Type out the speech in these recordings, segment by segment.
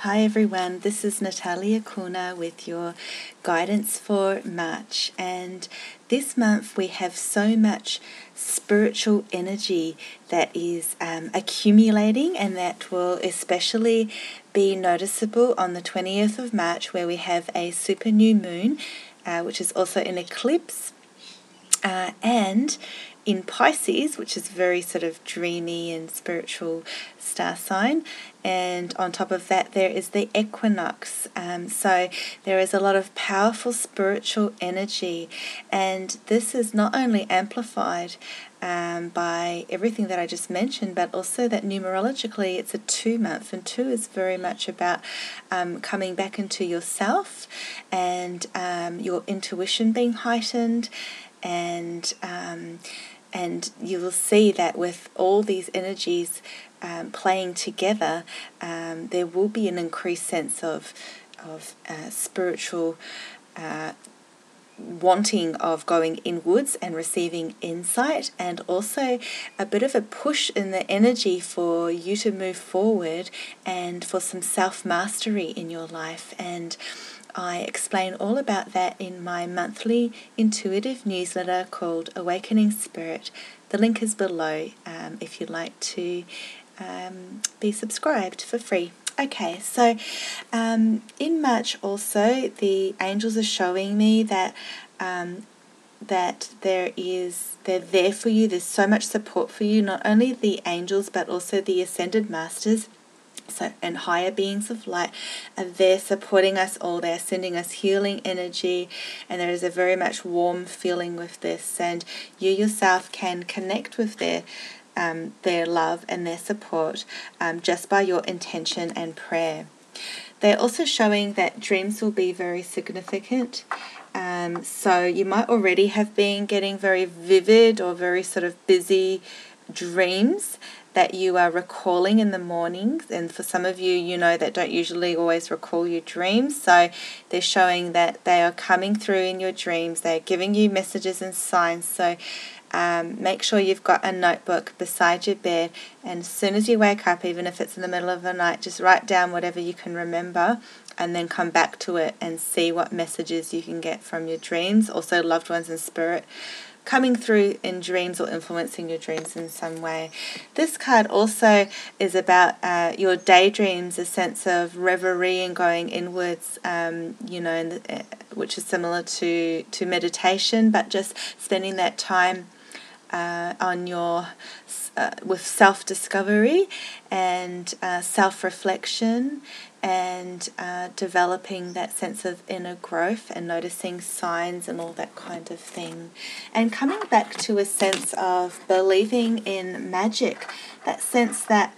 Hi everyone, this is Natalia Kuna with your guidance for March, and this month we have so much spiritual energy that is accumulating, and that will especially be noticeable on the 20th of March, where we have a super new moon, which is also an eclipse, and in Pisces, which is very sort of dreamy and spiritual star sign. And on top of that, there is the equinox. So there is a lot of powerful spiritual energy, and this is not only amplified by everything that I just mentioned, but also that numerologically it's a 2-month, and 2 is very much about coming back into yourself and your intuition being heightened. And you will see that with all these energies playing together, there will be an increased sense of spiritual wanting of going inwards and receiving insight, and also a bit of a push in the energy for you to move forward and for some self-mastery in your life. And I explain all about that in my monthly intuitive newsletter called Awakening Spirit. The link is below if you'd like to be subscribed for free. Okay, so in March also, the angels are showing me that they're there for you. There's so much support for you, not only the angels but also the ascended masters. So, and higher beings of light are there supporting us all. They're sending us healing energy, and there is a very much warm feeling with this. And you yourself can connect with their love and their support just by your intention and prayer. They're also showing that dreams will be very significant. So you might already have been getting very vivid or very sort of busy dreams that you are recalling in the mornings. And for some of you, you know, that don't usually always recall your dreams, so they're showing that they are coming through in your dreams. They're giving you messages and signs. So make sure you've got a notebook beside your bed, and as soon as you wake up, even if it's in the middle of the night, just write down whatever you can remember and then come back to it and see what messages you can get from your dreams. Also, loved ones in spirit coming through in dreams or influencing your dreams in some way. This card also is about your daydreams, a sense of reverie and going inwards, which is similar to meditation, but just spending that time on your with self-discovery and self-reflection, and developing that sense of inner growth and noticing signs and all that kind of thing, and coming back to a sense of believing in magic, that sense that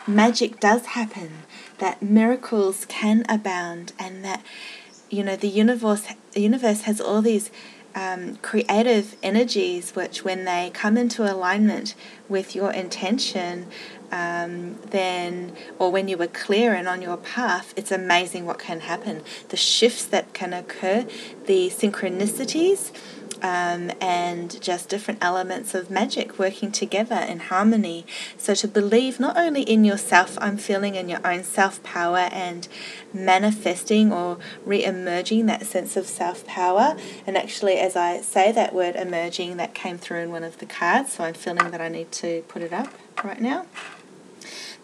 magic does happen, that miracles can abound, and that, you know, the universe has all these creative energies which, when they come into alignment with your intention, then, or when you were clear and on your path, it's amazing what can happen. The shifts that can occur, the synchronicities, and just different elements of magic working together in harmony. So to believe not only in yourself, I'm feeling in your own self-power and manifesting or re-emerging that sense of self-power. And actually, as I say that word emerging, that came through in one of the cards, so I'm feeling that I need to put it up right now.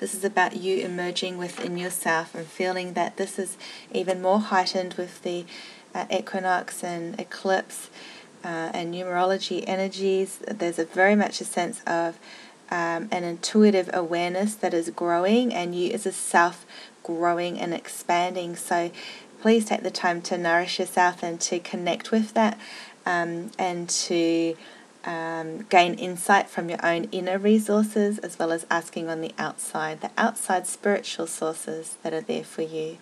This is about you emerging within yourself, and feeling that this is even more heightened with the equinox and eclipse and numerology energies. There's very much a sense of an intuitive awareness that is growing, and you as a self growing and expanding. So please take the time to nourish yourself and to connect with that, and to gain insight from your own inner resources, as well as asking on the outside spiritual sources that are there for you.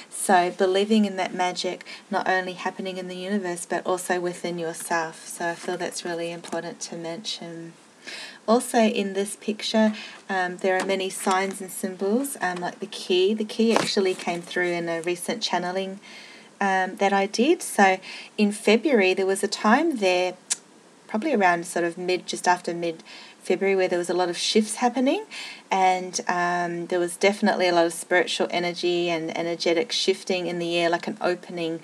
So believing in that magic not only happening in the universe but also within yourself. So I feel that's really important to mention. Also in this picture, there are many signs and symbols, like the key. The key actually came through in a recent channeling that I did. So in February, there was a time there, probably around sort of just after mid February, where there was a lot of shifts happening, and there was definitely a lot of spiritual energy and energetic shifting in the air, like an opening.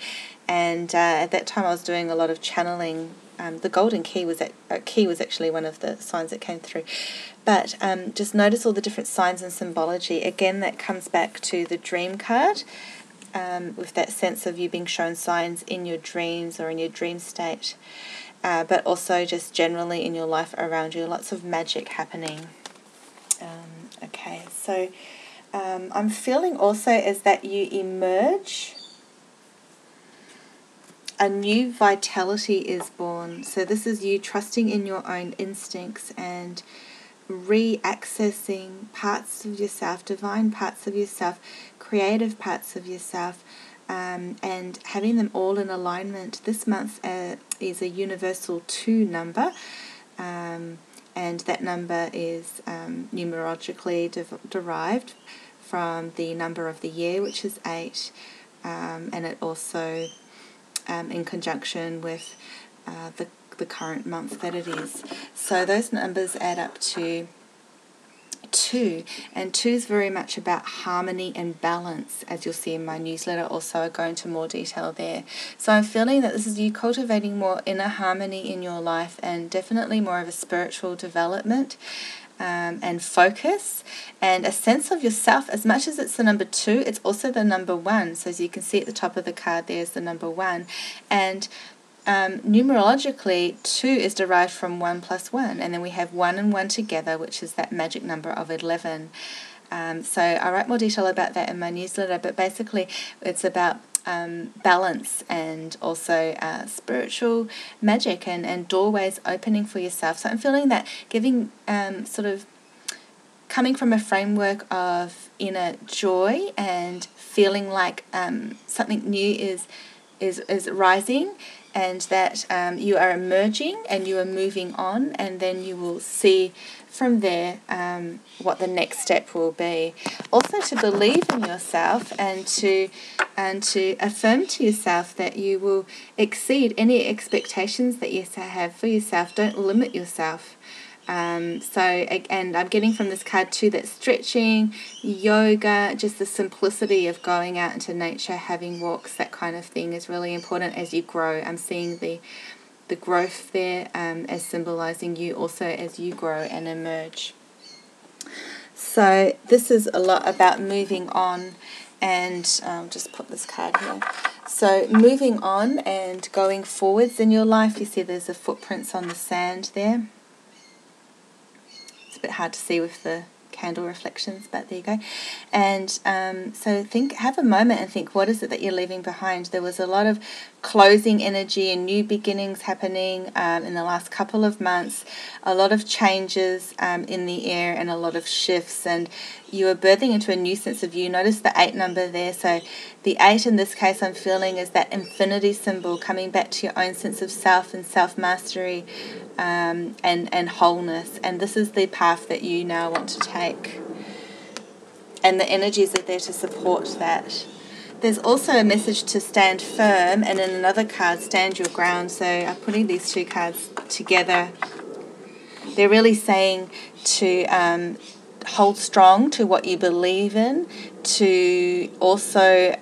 And at that time I was doing a lot of channeling. The golden key was actually one of the signs that came through. But just notice all the different signs and symbology. Again, that comes back to the dream card, with that sense of you being shown signs in your dreams or in your dream state. But also just generally in your life around you, lots of magic happening. Okay, so I'm feeling also as that you emerge, a new vitality is born. So this is you trusting in your own instincts and re-accessing parts of yourself, divine parts of yourself, creative parts of yourself, and having them all in alignment. This month is a universal 2 number, and that number is numerologically derived from the number of the year, which is 8, and it also in conjunction with the current month that it is. So those numbers add up to 2, and 2 is very much about harmony and balance, as you'll see in my newsletter. Also, I go into more detail there. So I'm feeling that this is you cultivating more inner harmony in your life, and definitely more of a spiritual development and focus and a sense of yourself. As much as it's the number 2, it's also the number 1. So as you can see at the top of the card, there's the number 1, and numerologically 2 is derived from 1 plus 1, and then we have 1 and 1 together, which is that magic number of 11. So I write more detail about that in my newsletter, but basically it's about balance and also spiritual magic and doorways opening for yourself. So I'm feeling that giving sort of coming from a framework of inner joy and feeling like something new is rising, and that you are emerging and you are moving on, and then you will see from there what the next step will be. Also to believe in yourself and to affirm to yourself that you will exceed any expectations that you have for yourself. Don't limit yourself. And I'm getting from this card too that stretching, yoga, just the simplicity of going out into nature, having walks, that kind of thing is really important as you grow. I'm seeing the growth there as symbolizing you also as you grow and emerge. So this is a lot about moving on, and I'll just put this card here. So moving on and going forwards in your life. You see there's the footprints on the sand there. A bit hard to see with the candle reflections, but there you go. And so have a moment and think, what is it that you're leaving behind? There was a lot of closing energy and new beginnings happening in the last couple of months, a lot of changes in the air and a lot of shifts, and you are birthing into a new sense of you. Notice the 8 number there. So the 8 in this case I'm feeling is that infinity symbol, coming back to your own sense of self and self-mastery and wholeness. And this is the path that you now want to take. And the energies are there to support that. There's also a message to stand firm, and in another card, stand your ground. So I'm putting these 2 cards together. They're really saying to hold strong to what you believe in, to also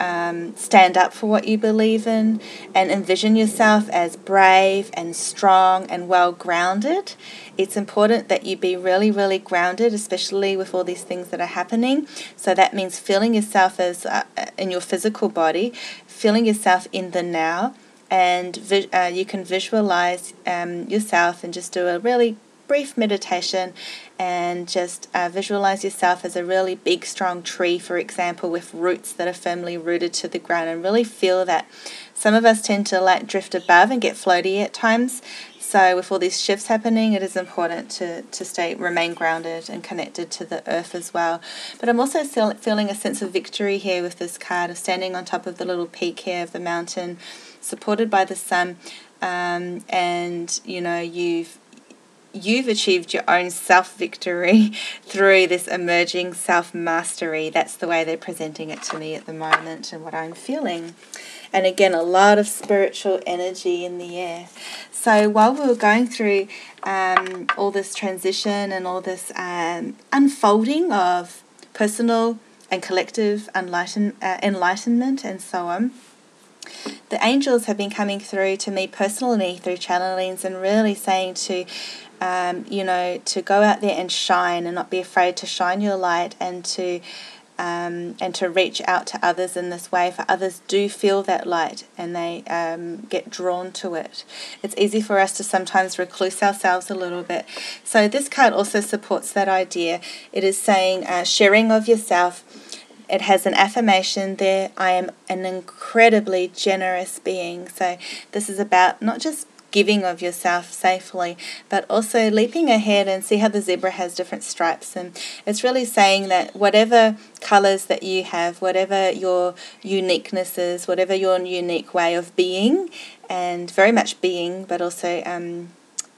stand up for what you believe in, and envision yourself as brave and strong and well grounded. It's important that you be really, really grounded, especially with all these things that are happening. So that means feeling yourself as in your physical body, feeling yourself in the now, and you can visualize yourself and just do a really brief meditation and just visualize yourself as a really big strong tree, for example, with roots that are firmly rooted to the ground, and really feel that. Some of us tend to drift above and get floaty at times, so with all these shifts happening, it is important to remain grounded and connected to the earth as well. But I'm also feeling a sense of victory here with this card of standing on top of the little peak here of the mountain, supported by the sun, and you've you've achieved your own self-victory through this emerging self-mastery. That's the way they're presenting it to me at the moment and what I'm feeling. And again, a lot of spiritual energy in the air. So while we were going through all this transition and all this unfolding of personal and collective enlightenment and so on, the angels have been coming through to me personally through channelings and really saying to, to go out there and shine and not be afraid to shine your light and to reach out to others in this way, for others do feel that light and they get drawn to it. It's easy for us to sometimes recluse ourselves a little bit. So this card also supports that idea. It is saying sharing of yourself. It has an affirmation there. I am an incredibly generous being. So this is about not just giving of yourself safely, but also leaping ahead, and see how the zebra has different stripes. And it's really saying that whatever colors that you have, whatever your uniqueness is, whatever your unique way of being, and very much being, but also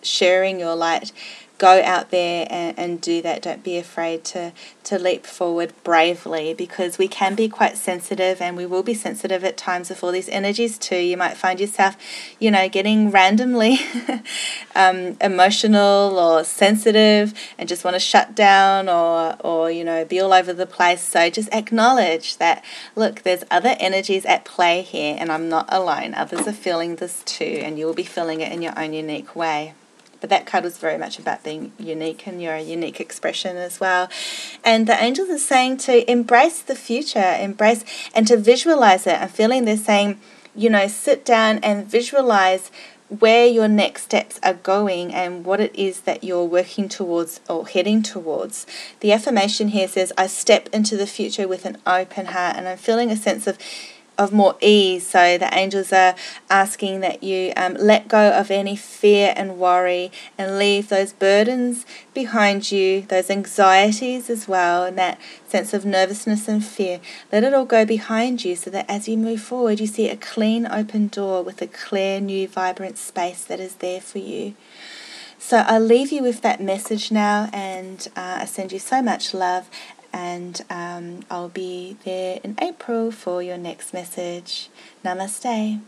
sharing your light, go out there and do that. Don't be afraid to leap forward bravely, because we can be quite sensitive, and we will be sensitive at times with all these energies too. You might find yourself, getting randomly emotional or sensitive and just want to shut down or be all over the place. So just acknowledge that, look, there's other energies at play here and I'm not alone. Others are feeling this too, and you'll be feeling it in your own unique way. But that card was very much about being unique and your unique expression as well. And the angels are saying to embrace the future, embrace and to visualize it. I'm feeling they're saying, sit down and visualize where your next steps are going and what it is that you're working towards or heading towards. The affirmation here says, I step into the future with an open heart. And I'm feeling a sense of more ease. So the angels are asking that you let go of any fear and worry and leave those burdens behind you, those anxieties as well, and that sense of nervousness and fear. Let it all go behind you, so that as you move forward, you see a clean open door with a clear, new, vibrant space that is there for you. So I leave you with that message now, and I send you so much love. And I'll be there in April for your next message. Namaste.